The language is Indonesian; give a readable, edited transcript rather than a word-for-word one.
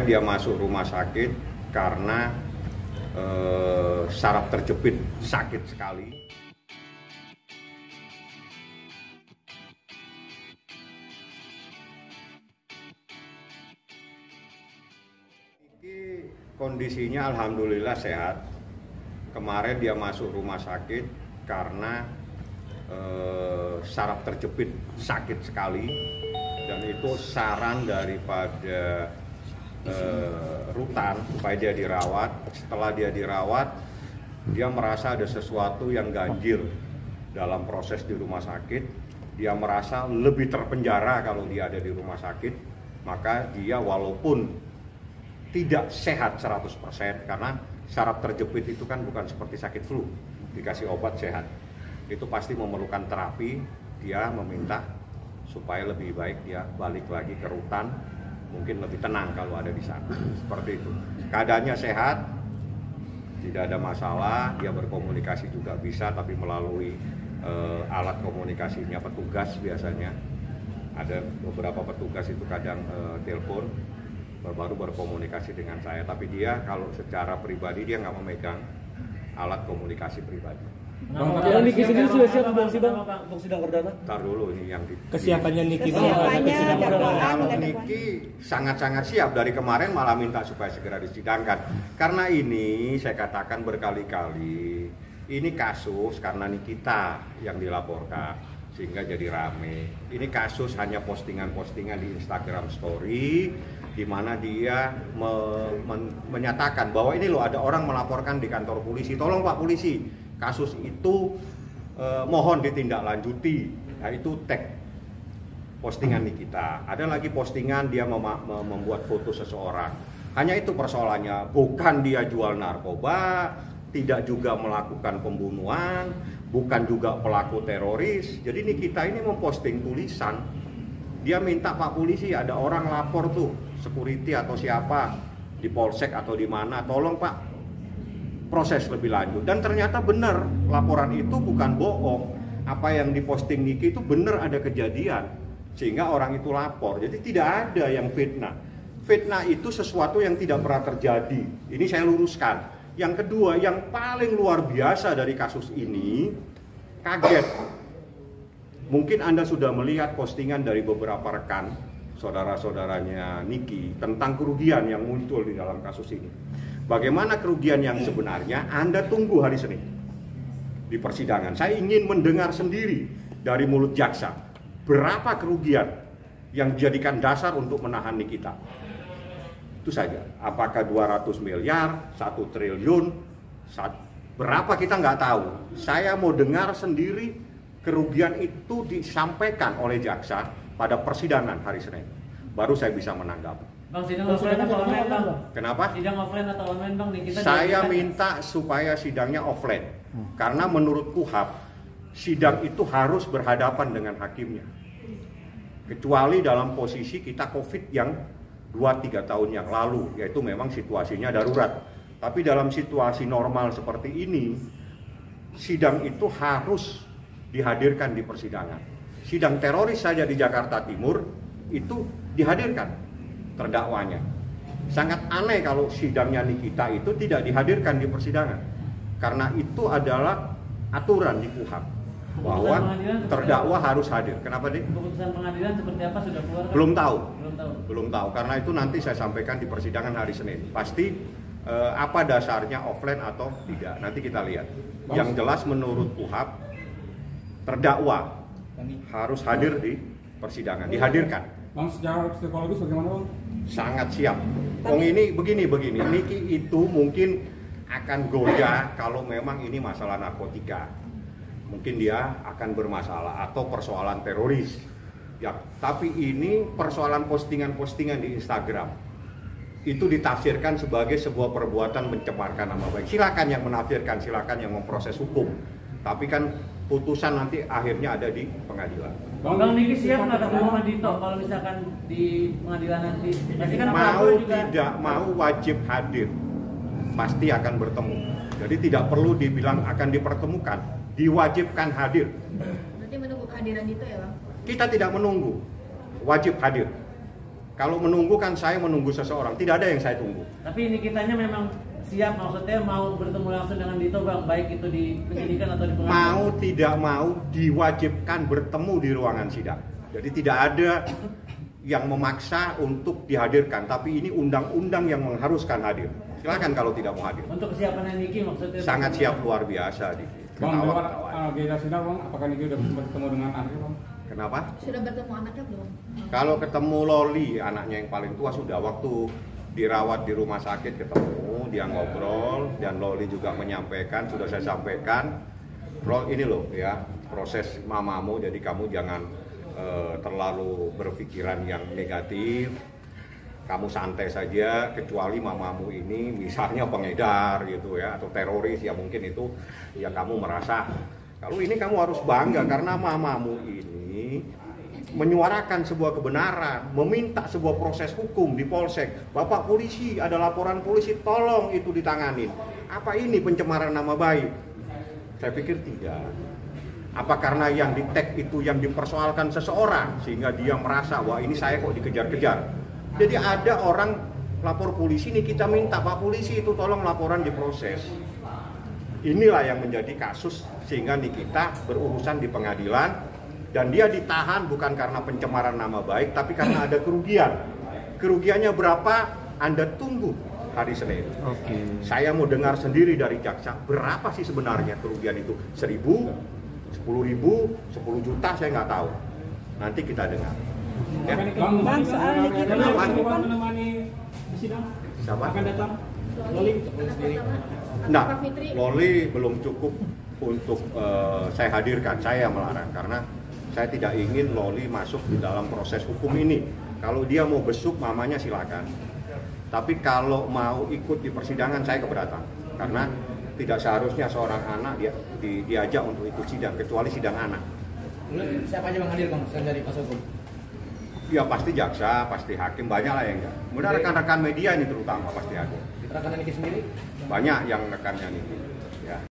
Dia masuk rumah sakit karena saraf terjepit, sakit sekali. Kondisinya alhamdulillah sehat. Kemarin dia masuk rumah sakit karena saraf terjepit, sakit sekali, dan itu saran daripada rutan supaya dia dirawat. Setelah dia dirawat, dia merasa ada sesuatu yang ganjil dalam proses di rumah sakit. Dia merasa lebih terpenjara kalau dia ada di rumah sakit. Maka dia walaupun tidak sehat 100%, karena saraf terjepit itu kan bukan seperti sakit flu, dikasih obat sehat. Itu pasti memerlukan terapi. Dia meminta supaya lebih baik dia balik lagi ke rutan, mungkin lebih tenang kalau ada di sana. Seperti itu. Keadaannya sehat, tidak ada masalah. Dia berkomunikasi juga bisa, tapi melalui alat komunikasinya petugas biasanya. Ada beberapa petugas itu kadang telepon, baru berkomunikasi dengan saya. Tapi dia kalau secara pribadi dia nggak memegang alat komunikasi pribadi. Kalau Niki sendiri sudah siap untuk sidang perdana? Ntar dulu ini yang kesiapannya Niki. Kalau Niki sangat-sangat siap. Dari kemarin malah minta supaya segera disidangkan. Karena ini saya katakan berkali-kali, ini kasus karena Nikita yang dilaporkan sehingga jadi rame. Ini kasus hanya postingan-postingan di Instagram Story, di mana dia menyatakan bahwa ini loh ada orang melaporkan di kantor polisi, tolong Pak Polisi, kasus itu mohon ditindaklanjuti. Nah itu tag postingan Nikita. Ada lagi postingan dia membuat foto seseorang. Hanya itu persoalannya, bukan dia jual narkoba, tidak juga melakukan pembunuhan, bukan juga pelaku teroris. Jadi Nikita ini memposting tulisan. Dia minta Pak Polisi, ada orang lapor tuh, security atau siapa di polsek atau di mana, tolong Pak proses lebih lanjut. Dan ternyata benar, laporan itu bukan bohong. Apa yang diposting Niki itu benar ada kejadian, sehingga orang itu lapor. Jadi tidak ada yang fitnah. Fitnah itu sesuatu yang tidak pernah terjadi. Ini saya luruskan. Yang kedua, yang paling luar biasa dari kasus ini, kaget. Mungkin Anda sudah melihat postingan dari beberapa rekan, saudara-saudaranya Niki, tentang kerugian yang muncul di dalam kasus ini. Bagaimana kerugian yang sebenarnya, Anda tunggu hari Senin di persidangan. Saya ingin mendengar sendiri dari mulut jaksa, berapa kerugian yang dijadikan dasar untuk menahan Nikita. Itu saja. Apakah 200 miliar, 1 triliun, berapa kita nggak tahu. Saya mau dengar sendiri kerugian itu disampaikan oleh jaksa pada persidangan hari Senin. Baru saya bisa menanggapi. Bang, sidang offline atau online, Bang? Kenapa? Sidang offline atau online, Bang? Saya minta supaya sidangnya offline. Karena menurut KUHAP, sidang itu harus berhadapan dengan hakimnya. Kecuali dalam posisi kita COVID yang 2-3 tahun yang lalu, yaitu memang situasinya darurat. Tapi dalam situasi normal seperti ini, sidang itu harus dihadirkan di persidangan. Sidang teroris saja di Jakarta Timur itu dihadirkan terdakwanya. Sangat aneh kalau sidangnya Nikita itu tidak dihadirkan di persidangan. Karena itu adalah aturan di KUHAP bahwa terdakwa harus hadir. Kenapa, Dik? Keputusan pengadilan seperti apa sudah keluar? Belum tahu. Karena itu nanti saya sampaikan di persidangan hari Senin. Pasti apa dasarnya offline atau tidak. Nanti kita lihat. Yang jelas menurut KUHAP, terdakwa harus hadir di persidangan, dihadirkan. Bang, secara psikologis bagaimana, Bang? Sangat siap. Ini begini. Niki itu mungkin akan goyah kalau memang ini masalah narkotika. Mungkin dia akan bermasalah atau persoalan teroris. Ya, tapi ini persoalan postingan-postingan di Instagram. Itu ditafsirkan sebagai sebuah perbuatan mencemarkan nama baik. Silakan yang menafsirkan, silakan yang memproses hukum. Tapi kan putusan nanti akhirnya ada di pengadilan. Bang Niki siap nggak ketemu sama Dito kalau misalkan di pengadilan nanti? Kan mau tidak mau wajib hadir, pasti akan bertemu. Jadi tidak perlu dibilang akan dipertemukan, diwajibkan hadir. Berarti menunggu kehadiran Dito ya, Bang? Kita tidak menunggu, wajib hadir. Kalau menunggu kan saya menunggu seseorang, tidak ada yang saya tunggu. Tapi ini kitanya memang siap, maksudnya mau bertemu langsung dengan Dito Bang, baik itu di penyidikan atau di pengadilan. Mau tidak mau diwajibkan bertemu di ruangan sidang. Jadi tidak ada yang memaksa untuk dihadirkan, tapi ini undang-undang yang mengharuskan hadir. Silakan kalau tidak mau hadir. Untuk kesiapan Niki maksudnya. Sangat siap, luar biasa. Bang, di luar agenda sidang, Bang, apakah Niki sudah bertemu dengan anaknya, Bang? Kenapa? Sudah bertemu anaknya belum? Kalau ketemu Loli, anaknya yang paling tua sudah, waktu dirawat di rumah sakit ketemu, dia ngobrol, dan Loli juga menyampaikan, sudah saya sampaikan, ini loh ya, proses mamamu, jadi kamu jangan terlalu berpikiran yang negatif, kamu santai saja, kecuali mamamu ini misalnya pengedar gitu ya, atau teroris ya mungkin itu, ya kamu merasa, kalau ini kamu harus bangga karena mamamu ini menyuarakan sebuah kebenaran, meminta sebuah proses hukum di Polsek. Bapak polisi, ada laporan polisi, tolong itu ditanganin. Apa ini pencemaran nama baik? Saya pikir tidak. Apa karena yang di-tag itu yang dipersoalkan seseorang sehingga dia merasa wah ini saya kok dikejar-kejar. Jadi ada orang lapor polisi, nih kita minta Pak polisi itu tolong laporan diproses. Inilah yang menjadi kasus sehingga Nikita berurusan di pengadilan dan dia ditahan bukan karena pencemaran nama baik tapi karena ada kerugian. Kerugiannya berapa? Anda tunggu hari Senin. Oke. Saya mau dengar sendiri dari jaksa berapa sih sebenarnya kerugian itu? 1.000, 10.000, 10 juta saya nggak tahu. Nanti kita dengar. Ya. Bang, soal Nikita menemani di sidang. Siapa? Akan datang. Loli sendiri. Nah, Loli belum cukup untuk saya hadirkan, saya melarang karena saya tidak ingin Loli masuk di dalam proses hukum ini. Kalau dia mau besuk mamanya silakan. Tapi kalau mau ikut di persidangan saya keberatan karena tidak seharusnya seorang anak diajak untuk ikut sidang kecuali sidang anak. Siapa aja yang hadir Bang selain dari Kuasa Hukum? Ya pasti jaksa, pasti hakim, banyak lah yang enggak. Kemudian rekan-rekan media ini terutama pasti hadir. Rekan Niki sendiri? Banyak yang rekannya ini. Ya.